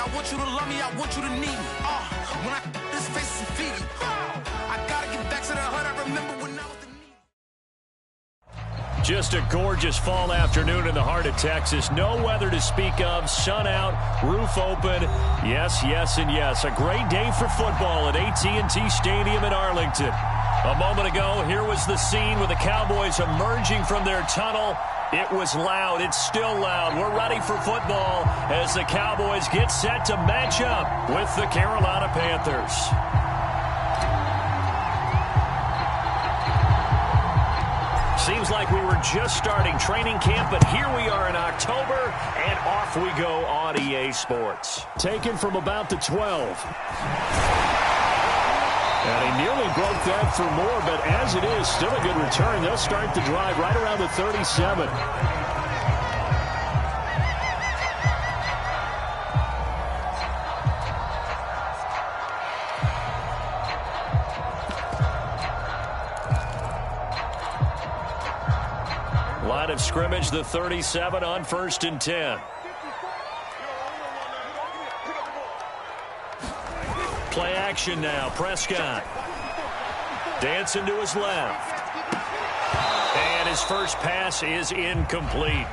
I want you to love me, I want you to need me. When I this face is feed you. I gotta get back to the hood. I remember when I was the Just a gorgeous fall afternoon in the heart of Texas. No weather to speak of. Sun out, roof open. Yes, yes, and yes. A great day for football at AT&T Stadium in Arlington. A moment ago, here was the scene with the Cowboys emerging from their tunnel. It was loud. It's still loud. We're ready for football as the Cowboys get set to match up with the Carolina Panthers. Seems like we were just starting training camp, but here we are in October, and off we go on EA Sports. Taken from about the 12. And he nearly broke that for more, but as it is, still a good return. They'll start the drive right around the 37. Line of scrimmage, the 37 on 1st and 10. Play action now. Prescott dancing to his left. And his first pass is incomplete.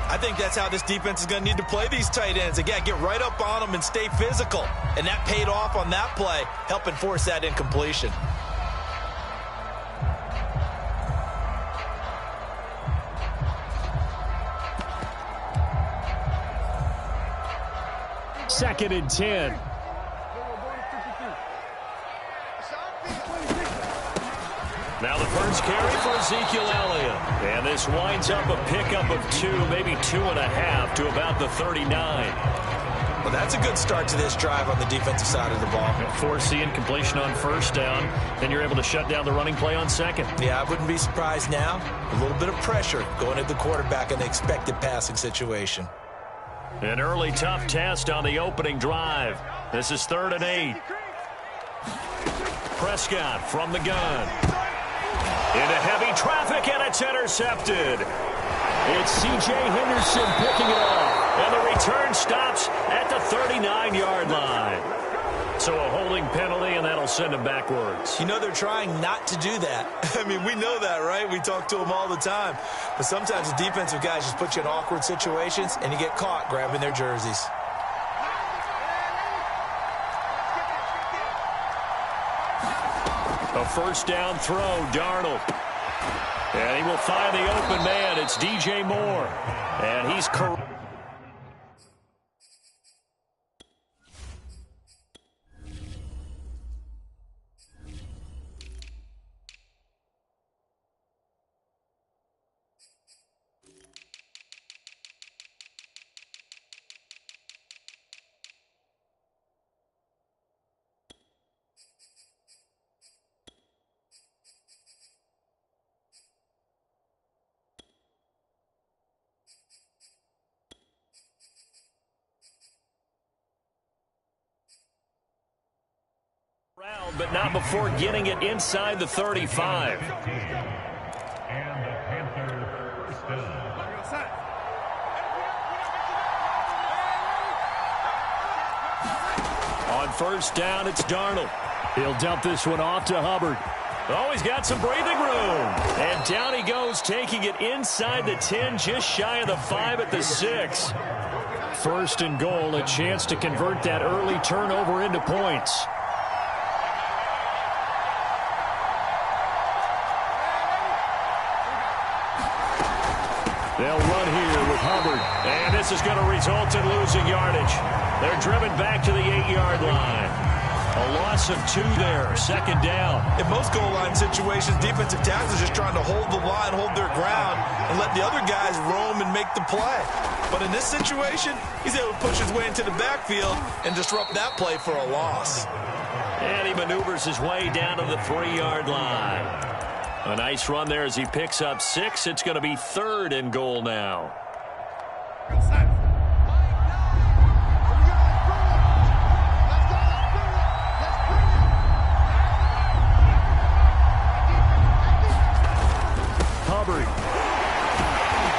I think that's how this defense is going to need to play these tight ends. Again, get right up on them and stay physical. And that paid off on that play, helping force that incompletion. Second and 10. Now the first carry for Ezekiel Elliott. And this winds up a pickup of 2, maybe 2.5 to about the 39. Well, that's a good start to this drive on the defensive side of the ball. Force the incompletion on first down. Then you're able to shut down the running play on second. Yeah, I wouldn't be surprised now. A little bit of pressure going at the quarterback in the expected passing situation. An early tough test on the opening drive. This is 3rd and 8. Prescott from the gun. Into heavy traffic, and it's intercepted. It's C.J. Henderson picking it off. And the return stops at the 39-yard line. So a holding penalty, and that'll send him backwards. You know they're trying not to do that. I mean, we know that, right? We talk to them all the time. But sometimes the defensive guys just put you in awkward situations, and you get caught grabbing their jerseys. A first down throw, Darnold. And he will find the open man. It's DJ Moore. And he's correct. But not before getting it inside the 35. On first down, it's Darnold. He'll dump this one off to Hubbard. Oh, he's got some breathing room. And down he goes, taking it inside the 10, just shy of the 5 at the 6. First and goal, a chance to convert that early turnover into points. They'll run here with Hubbard. And this is going to result in losing yardage. They're driven back to the 8-yard line. A loss of 2 there, second down. In most goal line situations, defensive tackles are just trying to hold the line, hold their ground, and let the other guys roam and make the play. But in this situation, he's able to push his way into the backfield and disrupt that play for a loss. And he maneuvers his way down to the 3-yard line. A nice run there as he picks up 6. It's going to be 3rd and goal now. Hubbard.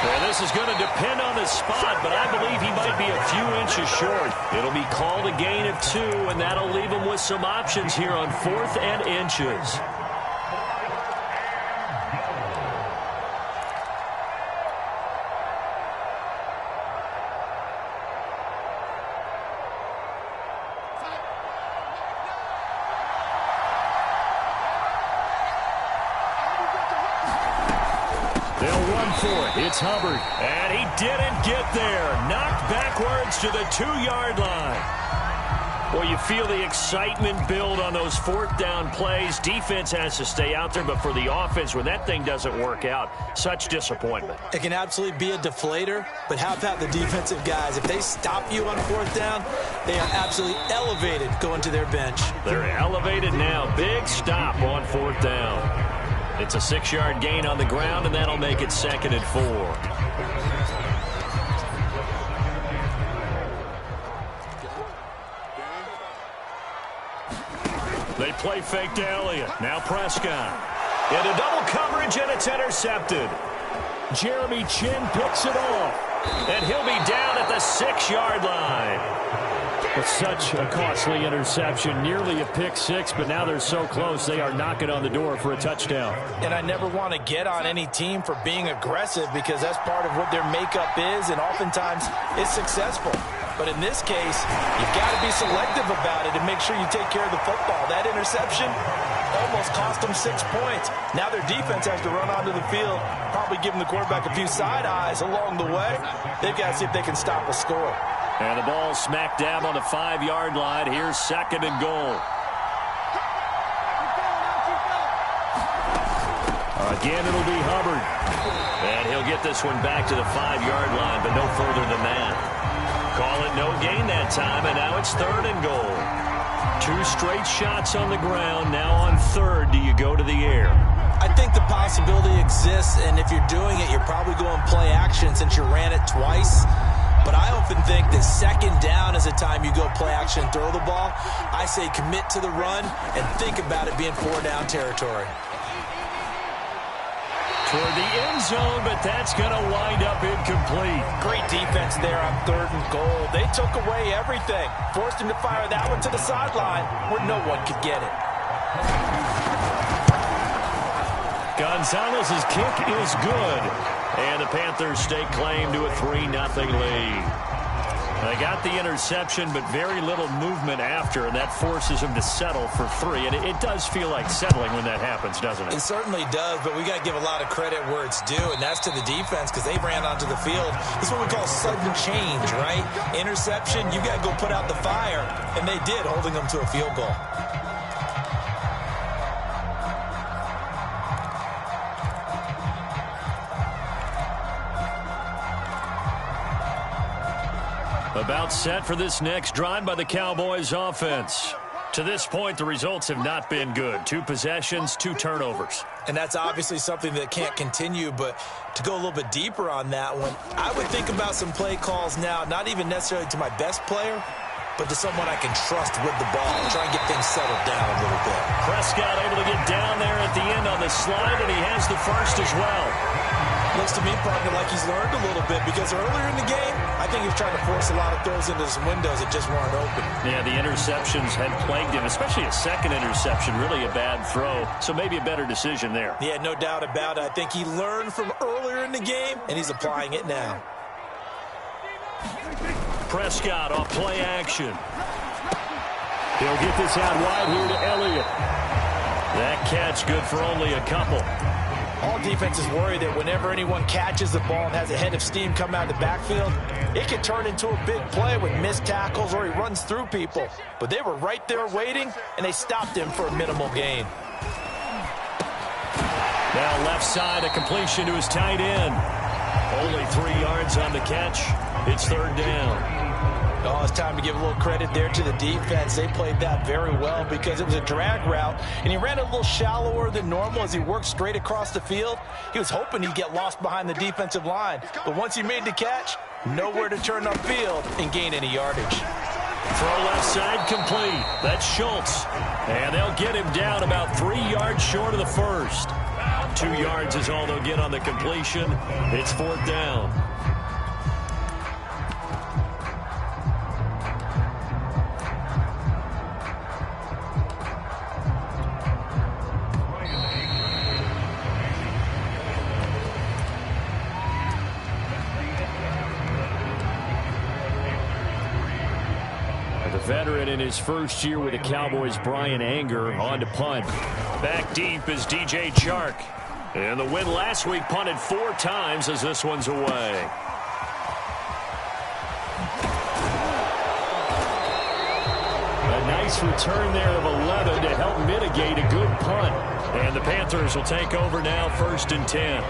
And this is going to depend on the spot, but I believe he might be a few inches short. It'll be called a gain of 2, and that'll leave them with some options here on 4th and inches. They'll run for it. It's Hubbard. And he didn't get there. Knocked backwards to the 2-yard line. Well, you feel the excitement build on those 4th down plays. Defense has to stay out there, but for the offense, when that thing doesn't work out, such disappointment. It can absolutely be a deflator, but how about the defensive guys? If they stop you on 4th down, they are absolutely elevated going to their bench. They're elevated now. Big stop on 4th down. It's a 6-yard gain on the ground, and that'll make it 2nd and 4. They play fake to Elliott. Now Prescott. Into double coverage, and it's intercepted. Jeremy Chin picks it off. And he'll be down at the 6-yard line. It's such a costly interception, nearly a pick 6, but now they're so close they are knocking on the door for a touchdown. And I never want to get on any team for being aggressive because that's part of what their makeup is, and oftentimes it's successful. But in this case, you've got to be selective about it and make sure you take care of the football. That interception almost cost them 6 points. Now their defense has to run onto the field, probably giving the quarterback a few side eyes along the way. They've got to see if they can stop a score. And the ball smack dab on the 5-yard line. Here's 2nd and goal. Again, it'll be Hubbard. And he'll get this one back to the 5-yard line, but no further than that. Call it no gain that time, and now it's 3rd and goal. 2 straight shots on the ground. Now on 3rd, do you go to the air? I think the possibility exists, and if you're doing it, you're probably going play action since you ran it twice. But I often think that 2nd down is a time you go play action and throw the ball. I say commit to the run and think about it being 4-down territory. Toward the end zone, but that's going to wind up incomplete. Great defense there on 3rd and goal. They took away everything. Forced him to fire that one to the sideline where no one could get it. Gonzalez's kick is good. And the Panthers stake claim to a 3-0 lead. They got the interception, but very little movement after, and that forces them to settle for 3. And it does feel like settling when that happens, doesn't it? It certainly does, but we got to give a lot of credit where it's due, and that's to the defense because they ran onto the field. This is what we call sudden change, right? Interception, you got to go put out the fire, and they did, holding them to a field goal. About set for this next drive by the Cowboys offense. To this point, the results have not been good. 2 possessions, 2 turnovers. And that's obviously something that can't continue, but to go a little bit deeper on that one, I would think about some play calls now, not even necessarily to my best player, but to someone I can trust with the ball and try and get things settled down a little bit. Prescott able to get down there at the end on the slide, and he has the first as well. Looks to me, partner, like he's learned a little bit because earlier in the game, I think he was trying to force a lot of throws into some windows that just weren't open. Yeah, the interceptions had plagued him, especially a second interception, really a bad throw. So maybe a better decision there. Yeah, no doubt about it. I think he learned from earlier in the game, and he's applying it now. Prescott off play action. He'll get this out wide here to Elliott. That catch good for only a couple. All defenses worry that whenever anyone catches the ball and has a head of steam come out of the backfield, it can turn into a big play with missed tackles or he runs through people. But they were right there waiting, and they stopped him for a minimal gain. Now left side, a completion to his tight end. Only 3 yards on the catch. It's 3rd down. Oh, it's time to give a little credit there to the defense. They played that very well because it was a drag route, and he ran a little shallower than normal as he worked straight across the field. He was hoping he'd get lost behind the defensive line, but once he made the catch, nowhere to turn upfield and gain any yardage. Throw left side complete. That's Schultz. And they'll get him down about 3 yards short of the first. 2 yards is all they'll get on the completion. It's 4th down. veteran in his first year with the Cowboys, Brian Anger, on to punt. Back deep is DJ Chark. And the win last week punted 4 times as this one's away. A nice return there of 11 to help mitigate a good punt. And the Panthers will take over now, 1st and 10.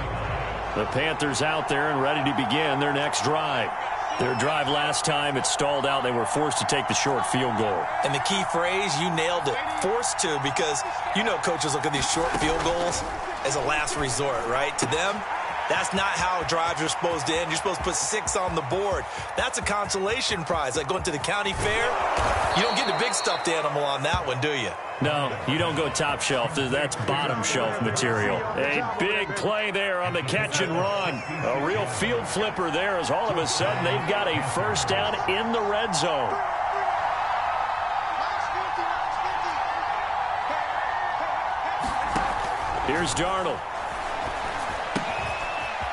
The Panthers out there and ready to begin their next drive. Their drive last time, it stalled out. They were forced to take the short field goal. And the key phrase, you nailed it, forced to, because you know coaches look at these short field goals as a last resort, right? To them, that's not how drives are supposed to end. You're supposed to put 6 on the board. That's a consolation prize. Like going to the county fair, you don't get the big stuffed animal on that one, do you? No, you don't go top shelf. That's bottom shelf material. A big play there on the catch and run. A real field flipper there as all of a sudden they've got a first down in the red zone. Here's Darnold.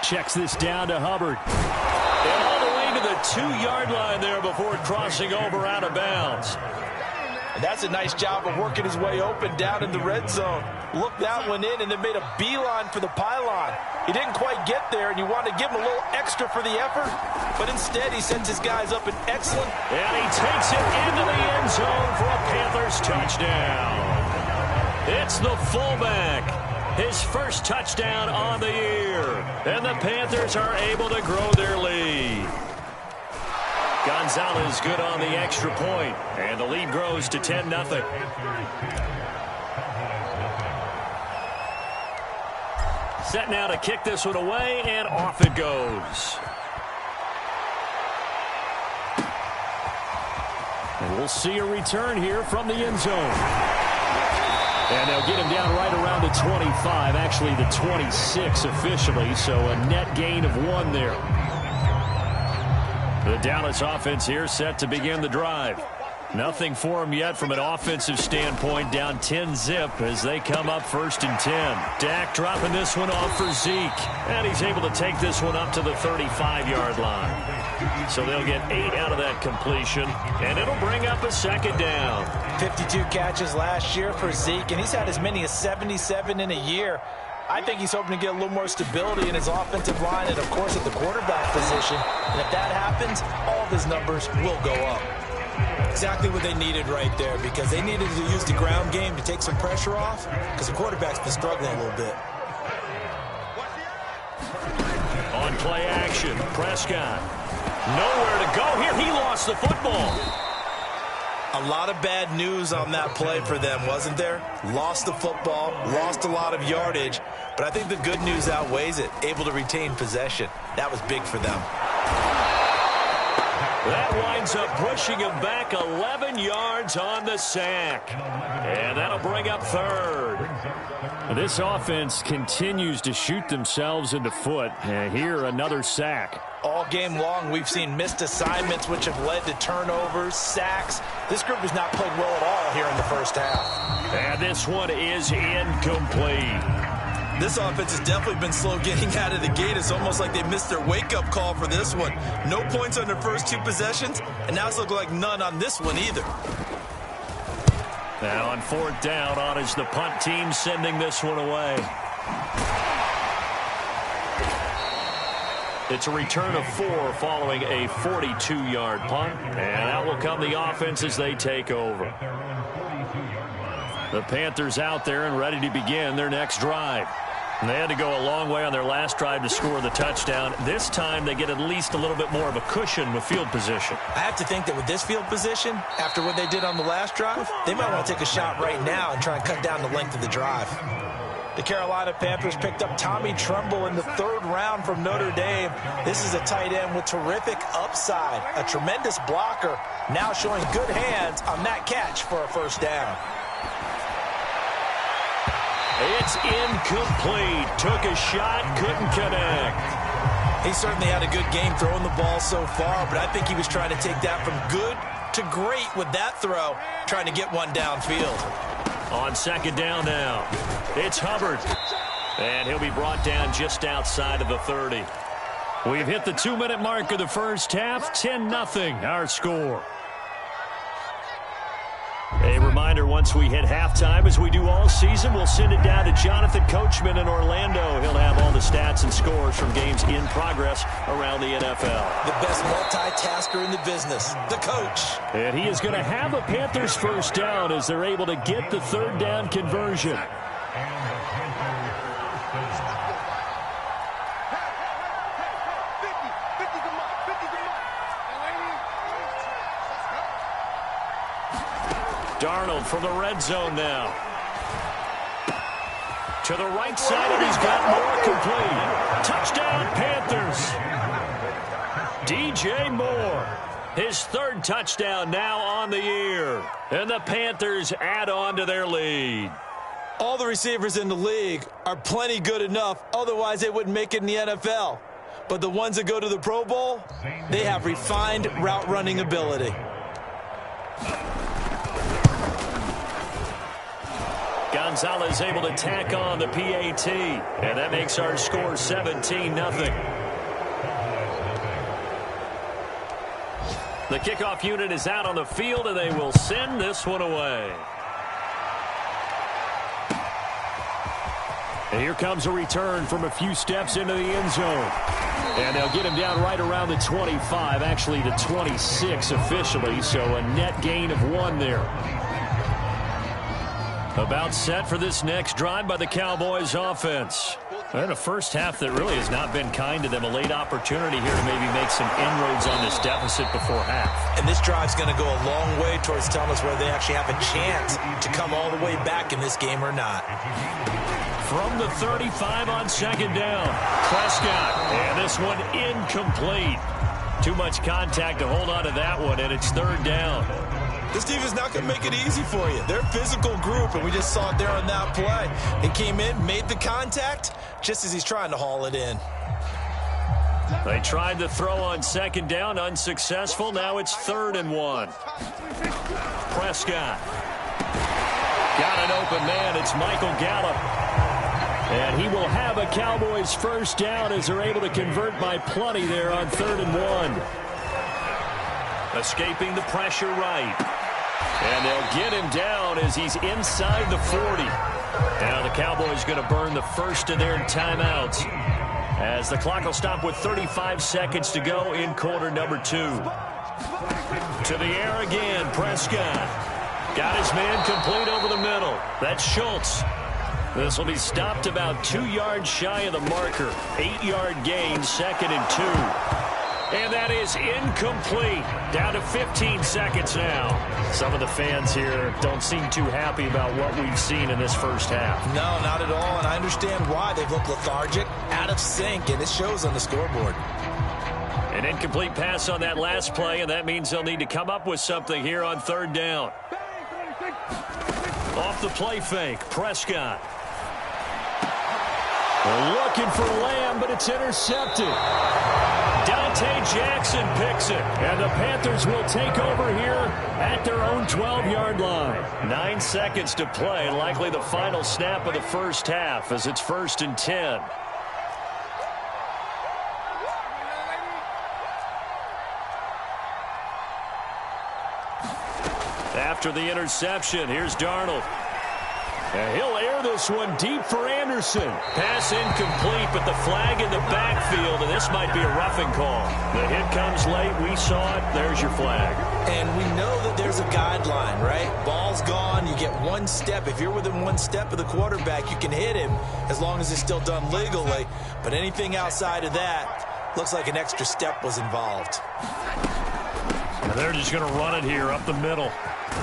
Checks this down to Hubbard. And all the way to the 2-yard line there before crossing over out of bounds. And that's a nice job of working his way open down in the red zone. Looked that one in and then made a beeline for the pylon. He didn't quite get there, and you want to give him a little extra for the effort, but instead he sends his guys up an excellent. And he takes it into the end zone for a Panthers touchdown. It's the fullback. His first touchdown on the year. And the Panthers are able to grow their lead. Gonzalez good on the extra point, and the lead grows to 10-0. Set now to kick this one away, and off it goes. And we'll see a return here from the end zone. And they'll get him down right around the 25, actually the 26 officially, so a net gain of 1 there. The Dallas offense here set to begin the drive. Nothing for them yet from an offensive standpoint, down 10-zip as they come up 1st and 10. Dak dropping this one off for Zeke, and he's able to take this one up to the 35-yard line. So they'll get 8 out of that completion, and it'll bring up a 2nd down. 52 catches last year for Zeke, and he's had as many as 77 in a year. I think he's hoping to get a little more stability in his offensive line and, of course, at the quarterback position. And if that happens, all of his numbers will go up. Exactly what they needed right there, because they needed to use the ground game to take some pressure off, because the quarterback's been struggling a little bit. On play action, Prescott. Nowhere to go here. He lost the football. A lot of bad news on that play for them, wasn't there? Lost the football, lost a lot of yardage, but I think the good news outweighs it. Able to retain possession. That was big for them. That winds up pushing him back 11 yards on the sack. And that'll bring up 3rd. This offense continues to shoot themselves in the foot. And here, another sack. All game long, we've seen missed assignments, which have led to turnovers, sacks. This group has not played well at all here in the first half. And this one is incomplete. This offense has definitely been slow getting out of the gate. It's almost like they missed their wake-up call for this one. No points on their first 2 possessions, and now it's looking like none on this one either. Now on 4th down, on is the punt team sending this one away. It's a return of 4 following a 42-yard punt, and out will come the offense as they take over. The Panthers out there and ready to begin their next drive. And they had to go a long way on their last drive to score the touchdown. This time they get at least a little bit more of a cushion with field position. I have to think that with this field position, after what they did on the last drive, they might want to take a shot right now and try and cut down the length of the drive. The Carolina Panthers picked up Tommy Tremble in the 3rd round from Notre Dame. This is a tight end with terrific upside, a tremendous blocker, now showing good hands on that catch for a 1st down. It's incomplete. Took a shot, couldn't connect. He certainly had a good game throwing the ball so far, but I think he was trying to take that from good to great with that throw, trying to get one downfield. On 2nd down now, it's Hubbard. And he'll be brought down just outside of the 30. We've hit the 2-minute mark of the first half. 10-0 our score. A reminder, once we hit halftime, as we do all season, we'll send it down to Jonathan Coachman in Orlando. He'll have all the stats and scores from games in progress around the NFL. The best multitasker in the business, the coach. And he is going to have a Panthers first down as they're able to get the third down conversion. Darnold from the red zone now. To the right side, and he's got more complete. Touchdown, Panthers. DJ Moore, his third touchdown now on the year. And the Panthers add on to their lead. All the receivers in the league are plenty good enough, otherwise they wouldn't make it in the NFL. But the ones that go to the Pro Bowl, they have refined route running ability. Gonzalez able to tack on the PAT, and that makes our score 17-0. The kickoff unit is out on the field, and they will send this one away. And here comes a return from a few steps into the end zone. And they'll get him down right around the 25, actually the 26 officially, so a net gain of 1 there. About set for this next drive by the Cowboys offense. And a first half that really has not been kind to them. A late opportunity here to maybe make some inroads on this deficit before half. And this drive's going to go a long way towards telling us whether they actually have a chance to come all the way back in this game or not. From the 35 on second down, Prescott. And this one incomplete. Too much contact to hold on to that one, and it's third down. This team is not going to make it easy for you. They're a physical group, and we just saw it there on that play. He came in, made the contact, just as he's trying to haul it in. They tried to throw on second down, unsuccessful. Now it's 3rd and 1. Prescott. Got an open man. It's Michael Gallup. And he will have a Cowboys first down as they're able to convert by plenty there on 3rd and 1. Escaping the pressure right. And they'll get him down as he's inside the 40. Now the Cowboys going to burn the first of their timeouts as the clock will stop with 35 seconds to go in quarter number 2. To the air again, Prescott. Got his man complete over the middle. That's Schultz. This will be stopped about 2 yards shy of the marker. 8-yard gain, 2nd and 2. And that is incomplete. Down to 15 seconds now. Some of the fans here don't seem too happy about what we've seen in this first half. No, not at all, and I understand why. They've looked lethargic, out of sync, and it shows on the scoreboard. An incomplete pass on that last play, and that means they'll need to come up with something here on 3rd down. Off the play fake, Prescott. They're looking for Lamb, but it's intercepted. Dante Jackson picks it, and the Panthers will take over here at their own 12-yard line. 9 seconds to play, likely the final snap of the first half as it's 1st and 10. After the interception, here's Darnold. And he'll air this one deep for Anderson. Pass incomplete, but the flag in the backfield, and this might be a roughing call. The hit comes late. We saw it. There's your flag. And we know that there's a guideline, right? Ball's gone. You get 1 step. If you're within 1 step of the quarterback, you can hit him as long as it's still done legally. But anything outside of that, looks like an extra step was involved. And they're just going to run it here up the middle.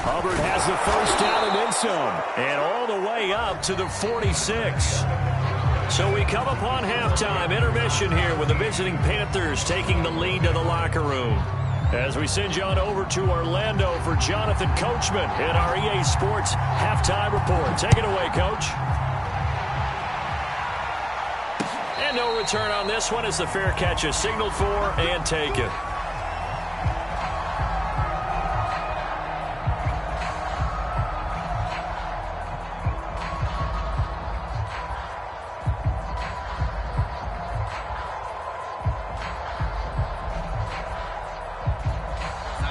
Hubbard has the first down and then some. And all the way up to the 46. So we come upon halftime. Intermission here with the visiting Panthers taking the lead to the locker room. As we send you on over to Orlando for Jonathan Coachman in our EA Sports halftime report. Take it away, Coach. And no return on this one as the fair catch is signaled for and taken.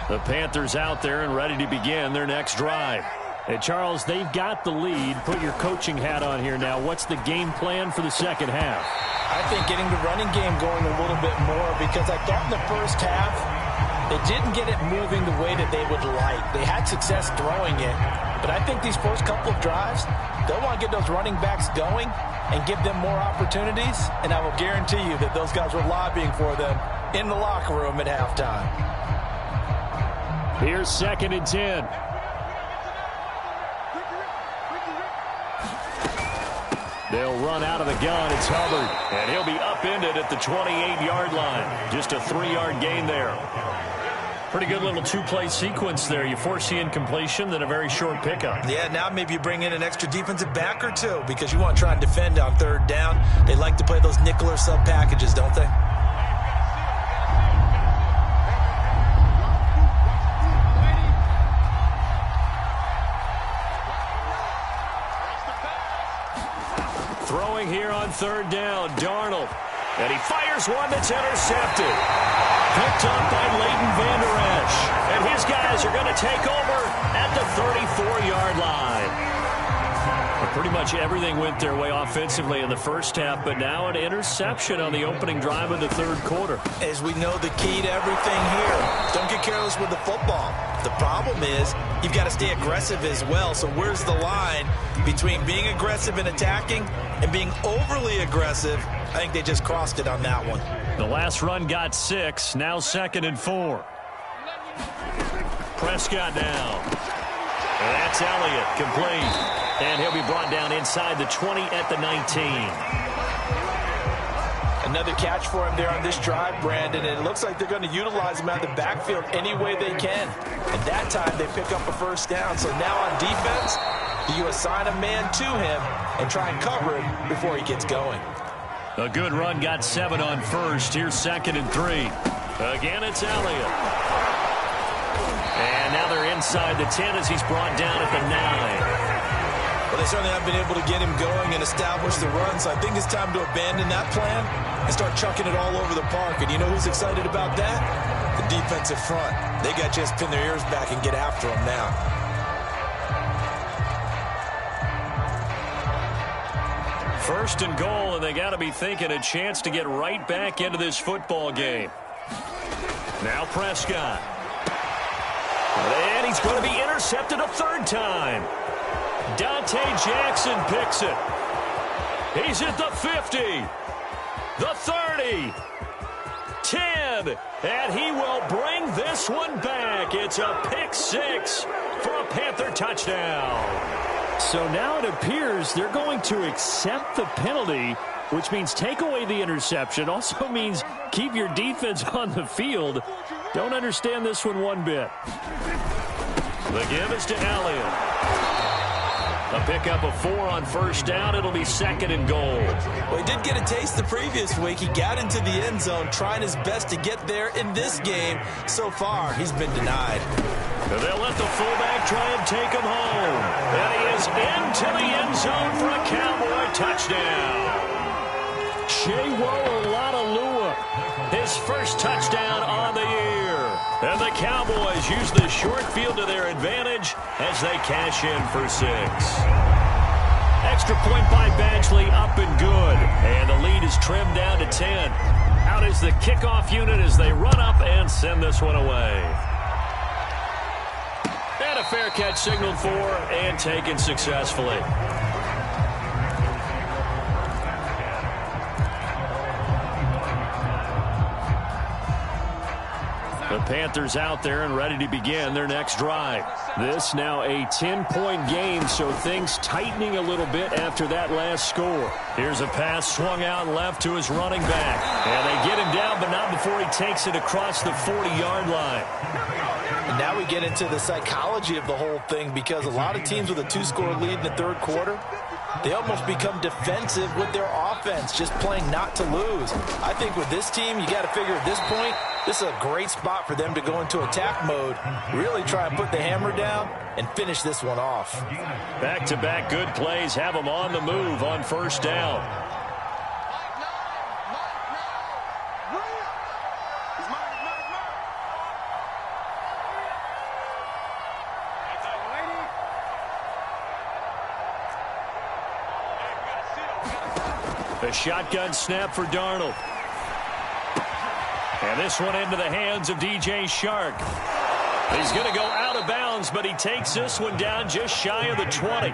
The Panthers out there and ready to begin their next drive. Hey, Charles, they've got the lead. Put your coaching hat on here now. What's the game plan for the second half? I think getting the running game going a little bit more, because I thought in the first half they didn't get it moving the way that they would like. They had success throwing it, but I think these first couple of drives, they'll want to get those running backs going and give them more opportunities, and I will guarantee you that those guys were lobbying for them in the locker room at halftime. Here's 2nd and 10. They'll run out of the gun. It's Hubbard, and he'll be upended at the 28-yard line. Just a 3-yard gain there. Pretty good little two-play sequence there. You force the incompletion, then a very short pickup. Yeah, now maybe you bring in an extra defensive back or two, because you want to try and defend on 3rd down. They like to play those nickel or sub packages, don't they? Throwing here on 3rd down, Darnold. And he fires one that's intercepted. Picked up by Leighton Vander Esch. And his guys are going to take over at the 34-yard line. Well, pretty much everything went their way offensively in the first half, but now an interception on the opening drive of the 3rd quarter. As we know, the key to everything here, don't get careless with the football. The problem is you've got to stay aggressive as well. So where's the line between being aggressive and attacking and being overly aggressive? I think they just crossed it on that one. The last run got 6. Now 2nd and 4. Prescott now. And that's Elliott, complete. And he'll be brought down inside the 20 at the 19. Another catch for him there on this drive, Brandon, and it looks like they're going to utilize him out of the backfield any way they can. And that time they pick up a 1st down. So now on defense, you assign a man to him and try and cover him before he gets going. A good run, got 7 on 1st. Here's 2nd and 3. Again, it's Elliott. And now they're inside the 10 as he's brought down at the 9. Well, they certainly haven't been able to get him going and establish the run, so I think it's time to abandon that plan and start chucking it all over the park. And you know who's excited about that? The defensive front. They got to just pin their ears back and get after him now. First and goal, and they got to be thinking a chance to get right back into this football game. Now Prescott. And he's going to be intercepted a 3rd time. Dante Jackson picks it. He's at the 50, the 30, 10, and he will bring this one back. It's a pick 6 for a Panther touchdown. So now it appears they're going to accept the penalty, which means take away the interception. Also means keep your defense on the field. Don't understand this one bit. The give is to Elliott. A pickup of 4 on 1st down. It'll be 2nd and goal. Well, he did get a taste the previous week. He got into the end zone, trying his best to get there in this game. So far, he's been denied. And they'll let the fullback try and take him home. And he is into the end zone for a Cowboy touchdown. Chewo Olalolua, his first touchdown on the year. And the Cowboys use the short field to their advantage as they cash in for 6. Extra point by Badgley, up and good. And the lead is trimmed down to 10. Out is the kickoff unit as they run up and send this one away. And a fair catch signaled for and taken successfully. The Panthers out there and ready to begin their next drive. This now a 10-point game, so things tightening a little bit after that last score. Here's a pass swung out left to his running back. And they get him down, but not before he takes it across the 40-yard line. And now we get into the psychology of the whole thing, because a lot of teams with a 2-score lead in the 3rd quarter, they almost become defensive with their offense, just playing not to lose. I think with this team, you got to figure at this point, this is a great spot for them to go into attack mode, really try and put the hammer down and finish this one off. Back-to-back good plays have them on the move on 1st down. A shotgun snap for Darnold. And this one into the hands of DJ Chark. He's going to go out of bounds, but he takes this one down just shy of the 20.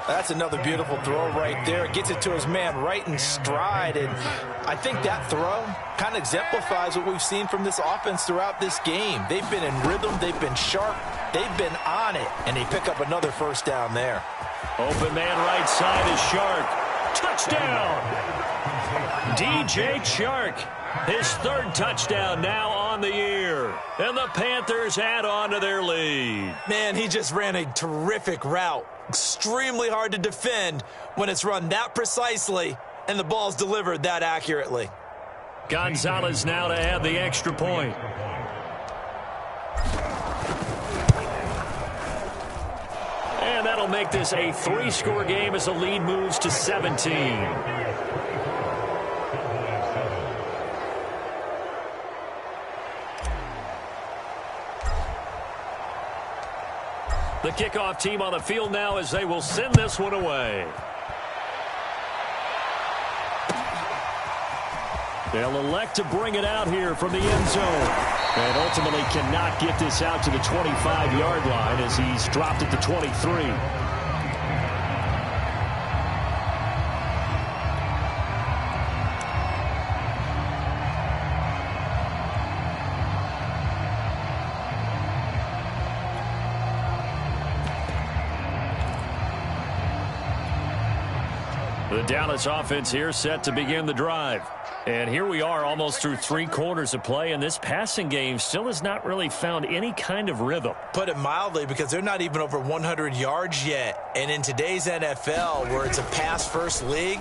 That's another beautiful throw right there. Gets it to his man right in stride. And I think that throw kind of exemplifies what we've seen from this offense throughout this game. They've been in rhythm. They've been sharp. They've been on it. And they pick up another first down there. Open man right side is Chark. Touchdown! DJ Chark. His third touchdown now on the year. And the Panthers add on to their lead. Man, he just ran a terrific route. Extremely hard to defend when it's run that precisely and the ball's delivered that accurately. Gonzalez now to add the extra point. And that'll make this a 3-score game as the lead moves to 17. The kickoff team on the field now as they will send this one away. They'll elect to bring it out here from the end zone. And ultimately cannot get this out to the 25-yard line as he's dropped at the 23. The Dallas offense here set to begin the drive. And here we are almost through 3 quarters of play, and this passing game still has not really found any kind of rhythm. Put it mildly, because they're not even over 100 yards yet. And in today's NFL, where it's a pass-first league,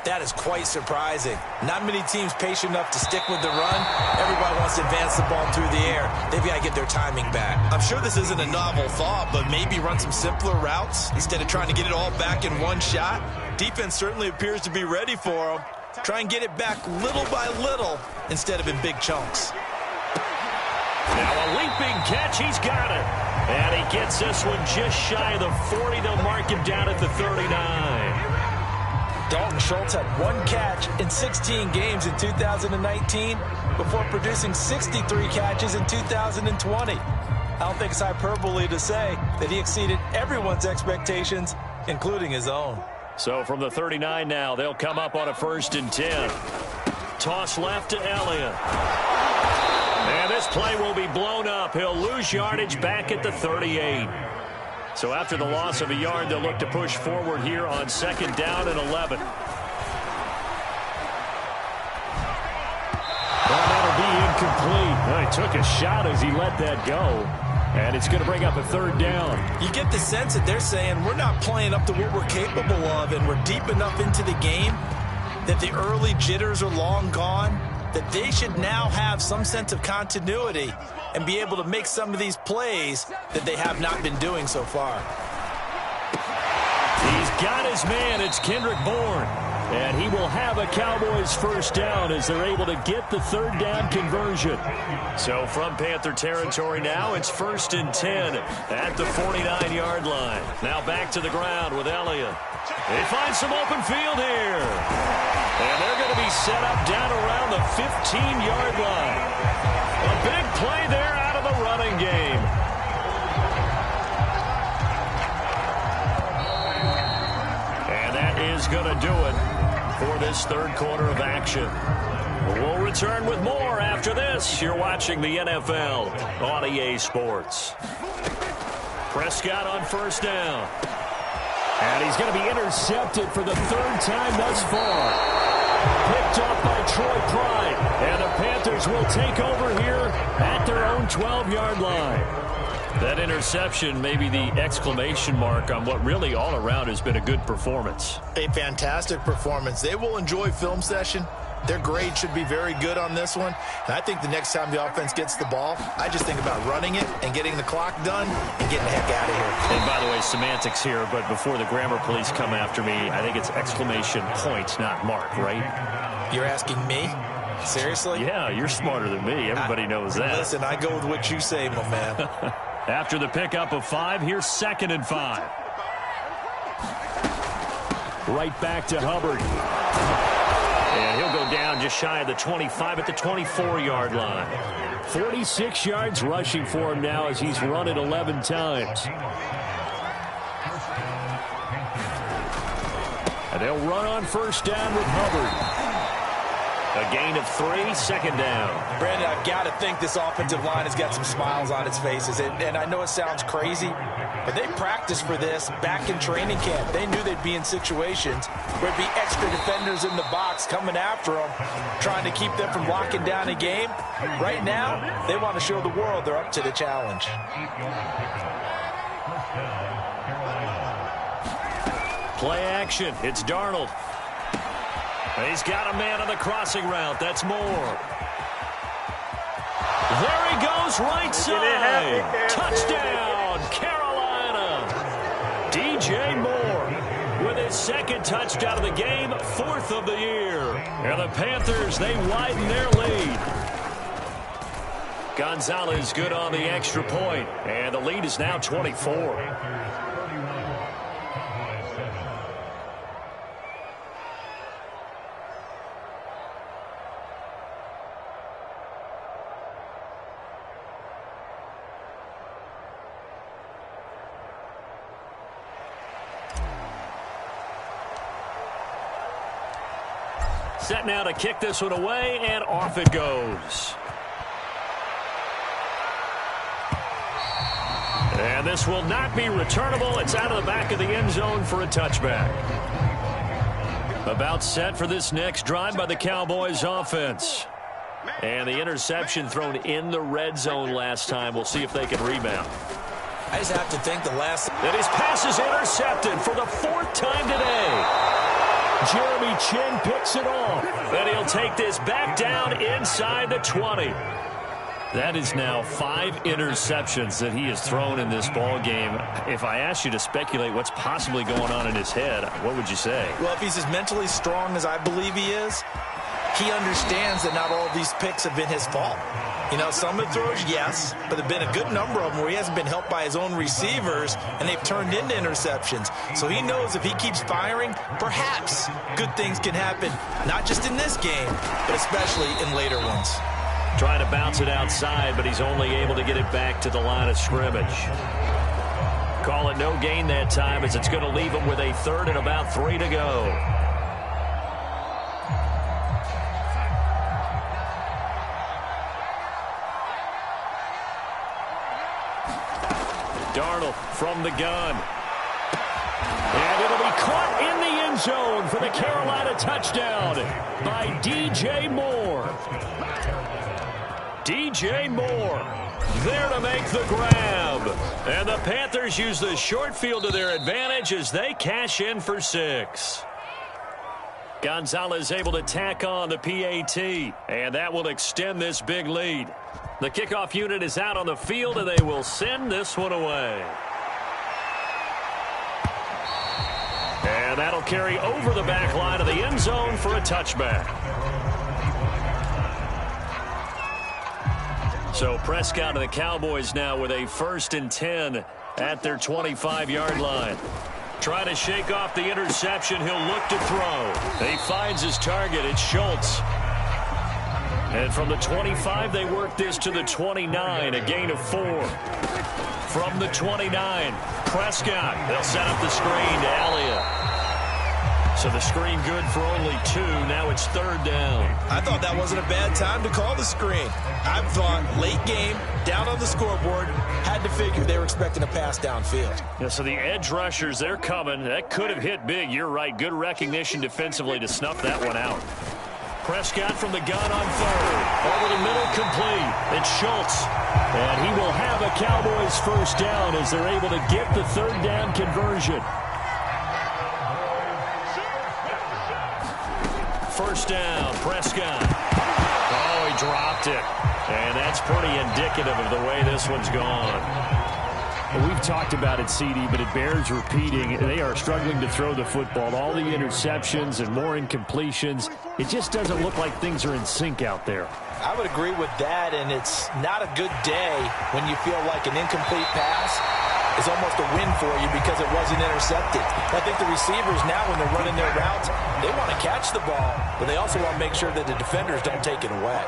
that is quite surprising. Not many teams patient enough to stick with the run. Everybody wants to advance the ball through the air. They've got to get their timing back. I'm sure this isn't a novel thought, but maybe run some simpler routes instead of trying to get it all back in one shot. Defense certainly appears to be ready for them. Try and get it back little by little instead of in big chunks. Now a leaping catch. He's got it. And he gets this one just shy of the 40. They'll mark him down at the 39. Dalton Schultz had 1 catch in 16 games in 2019 before producing 63 catches in 2020. I don't think it's hyperbole to say that he exceeded everyone's expectations, including his own. So from the 39 now, they'll come up on a 1st and 10. Toss left to Elliott. And this play will be blown up. He'll lose yardage back at the 38. So after the loss of a yard, they'll look to push forward here on 2nd down and 11. Well, that'll be incomplete. Well, he took a shot as he let that go. And it's going to bring up a 3rd down. You get the sense that they're saying we're not playing up to what we're capable of, and we're deep enough into the game that the early jitters are long gone, that they should now have some sense of continuity and be able to make some of these plays that they have not been doing so far. He's got his man. It's Kendrick Bourne. And he will have a Cowboys 1st down as they're able to get the 3rd down conversion. So from Panther territory now, it's 1st and 10 at the 49-yard line. Now back to the ground with Elliott. They find some open field here. And they're going to be set up down around the 15-yard line. A big play there out of the running game. And that is going to do it for this 3rd quarter of action. We'll return with more after this. You're watching the NFL on EA Sports. Prescott on 1st down. And he's going to be intercepted for the 3rd time thus far. Picked up by Troy Pride. And the Panthers will take over here at their own 12-yard line. That interception may be the exclamation mark on what really all around has been a good performance. A fantastic performance. They will enjoy film session. Their grade should be very good on this one. And I think the next time the offense gets the ball, I just think about running it and getting the clock done and getting the heck out of here. And by the way, semantics here, but before the grammar police come after me, I think it's exclamation point, not mark, right? You're asking me? Seriously? Yeah, you're smarter than me. Everybody knows that. Listen, I go with what you say, my man. After the pickup of 5, here's 2nd and 5. Right back to Hubbard. And he'll go down just shy of the 25 at the 24-yard line. 46 yards rushing for him now as he's run it 11 times. And they'll run on first down with Hubbard. A gain of 3, second down. Brandon, I've got to think this offensive line has got some smiles on its faces. And I know it sounds crazy, but they practiced for this back in training camp. They knew they'd be in situations where there'd be extra defenders in the box coming after them, trying to keep them from locking down a game. Right now, they want to show the world they're up to the challenge. Play action. It's Darnold. He's got a man on the crossing route. That's Moore. There he goes, right side. Touchdown, Carolina. DJ Moore with his second touchdown of the game, 4th of the year. And the Panthers, they widen their lead. Gonzalez good on the extra point, and the lead is now 24. Set now to kick this one away, and off it goes. And this will not be returnable. It's out of the back of the end zone for a touchback. About set for this next drive by the Cowboys offense. And the interception thrown in the red zone last time. We'll see if they can rebound. I just have to think that his pass is intercepted for the 4th time today. Jeremy Chin picks it off. And he'll take this back down inside the 20. That is now 5 interceptions that he has thrown in this ball game. If I asked you to speculate what's possibly going on in his head, what would you say? Well, if he's as mentally strong as I believe he is, he understands that not all of these picks have been his fault. You know, some of the throws, yes, but there have been a good number of them where he hasn't been helped by his own receivers, and they've turned into interceptions. So he knows if he keeps firing, perhaps good things can happen, not just in this game, but especially in later ones. Trying to bounce it outside, but he's only able to get it back to the line of scrimmage. Call it no gain that time, as it's going to leave him with a 3rd and about 3 to go. Darnold from the gun. And it'll be caught in the end zone for the Carolina touchdown by DJ Moore. DJ Moore there to make the grab. And the Panthers use the short field to their advantage as they cash in for 6. Gonzalez able to tack on the PAT, and that will extend this big lead. The kickoff unit is out on the field, and they will send this one away. And that'll carry over the back line of the end zone for a touchback. So Prescott and the Cowboys now with a 1st and 10 at their 25-yard line. Trying to shake off the interception. He'll look to throw. He finds his target. It's Schultz. And from the 25, they work this to the 29, a gain of 4. From the 29, Prescott. They'll set up the screen to Elliott. So the screen good for only 2. Now it's 3rd down. I thought that wasn't a bad time to call the screen. I thought late game, down on the scoreboard, had to figure they were expecting a pass downfield. Yeah, so the edge rushers, they're coming. That could have hit big. You're right. Good recognition defensively to snuff that one out. Prescott from the gun on 3rd. Over the middle, complete. It's Schultz. And he will have a Cowboys 1st down as they're able to get the 3rd down conversion. 1st down, Prescott. Oh, he dropped it. And that's pretty indicative of the way this one's gone. Well, we've talked about it, CD, but it bears repeating. They are struggling to throw the football. All the interceptions and more incompletions. It just doesn't look like things are in sync out there. I would agree with that, and it's not a good day when you feel like an incomplete pass is almost a win for you because it wasn't intercepted. I think the receivers now, when they're running their routes, they want to catch the ball, but they also want to make sure that the defenders don't take it away.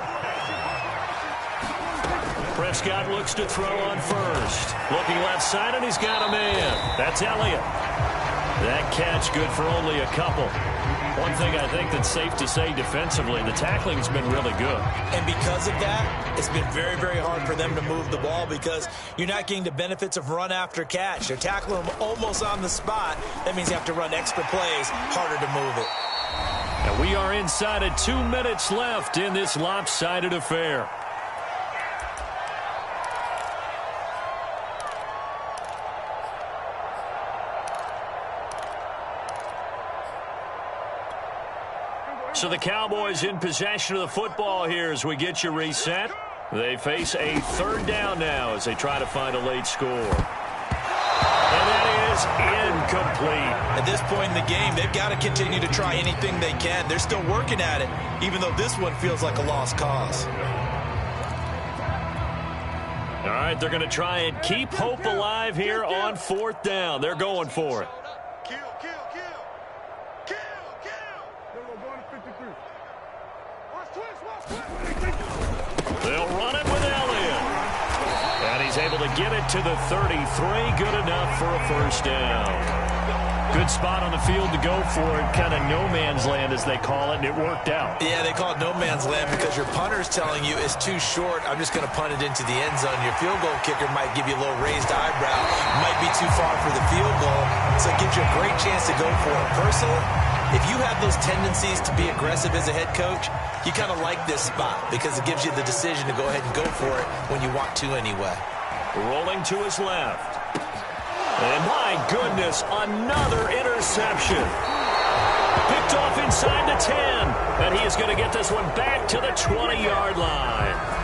Prescott looks to throw on first. Looking left side, and he's got a man. That's Elliott. That catch good for only a couple. One thing I think that's safe to say defensively, the tackling's been really good. And because of that, it's been very, very hard for them to move the ball because you're not getting the benefits of run after catch. They're tackling them almost on the spot. That means you have to run extra plays, harder to move it. And we are inside of 2 minutes left in this lopsided affair. So the Cowboys in possession of the football here as we get you reset. They face a third down now as they try to find a late score. And that is incomplete. At this point in the game, they've got to continue to try anything they can. They're still working at it, even though this one feels like a lost cause. All right, they're going to try and keep hope alive here on fourth down. They're going for it. They'll run it with Elliott. And he's able to get it to the 33. Good enough for a first down. Good spot on the field to go for it. Kind of no man's land, as they call it, and it worked out. Yeah, they call it no man's land because your punter's telling you it's too short. I'm just going to punt it into the end zone. Your field goal kicker might give you a little raised eyebrow. Might be too far for the field goal. So it gives you a great chance to go for it. Personally, if you have those tendencies to be aggressive as a head coach, you kind of like this spot because it gives you the decision to go ahead and go for it when you want to anyway. Rolling to his left. And my goodness, another interception. Picked off inside the 10. And he is going to get this one back to the 20-yard line.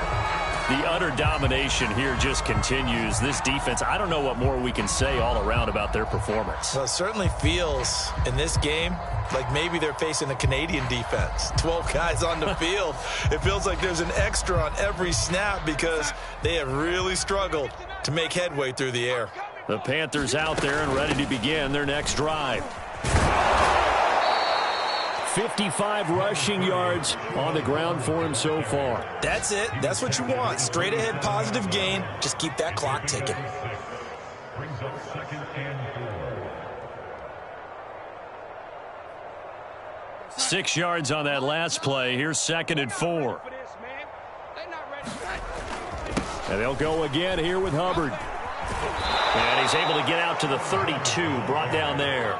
The utter domination here just continues. This defense, I don't know what more we can say all around about their performance. Well, it certainly feels in this game like maybe they're facing a Canadian defense. 12 guys on the field. It feels like there's an extra on every snap because they have really struggled to make headway through the air. The Panthers out there and ready to begin their next drive. 55 rushing yards on the ground for him so far. That's it. That's what you want. Straight ahead, positive gain. Just keep that clock ticking. Six yards on that last play. Here's 2nd and 4. And they'll go again here with Hubbard. And he's able to get out to the 32, brought down there.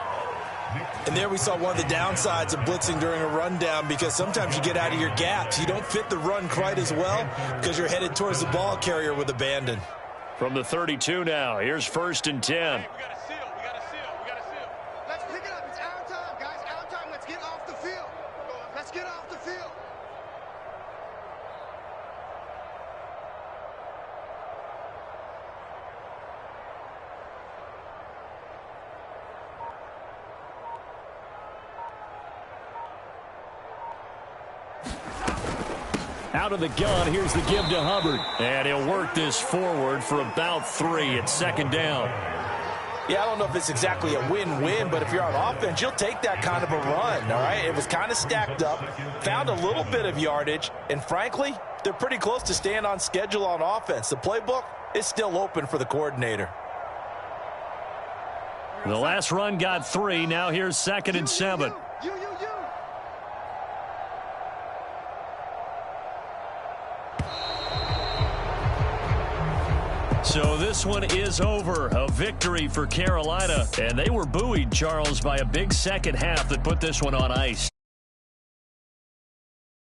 And there we saw one of the downsides of blitzing during a rundown because sometimes you get out of your gaps. You don't fit the run quite as well because you're headed towards the ball carrier with abandon. From the 32 now, here's 1st and 10. Hey, we got a seal. Let's pick it up. It's our time, guys. Our time. Let's get off the field. Let's get off the field. Out of the gun, here's the give to Hubbard. And he'll work this forward for about 3 at 2nd down. Yeah, I don't know if it's exactly a win-win, but if you're on offense, you'll take that kind of a run, all right? It was kind of stacked up, found a little bit of yardage, and frankly, they're pretty close to staying on schedule on offense. The playbook is still open for the coordinator. The last run got 3. Now here's 2nd and 7. So this one is over. A victory for Carolina. And they were buoyed, Charles, by a big second half that put this one on ice.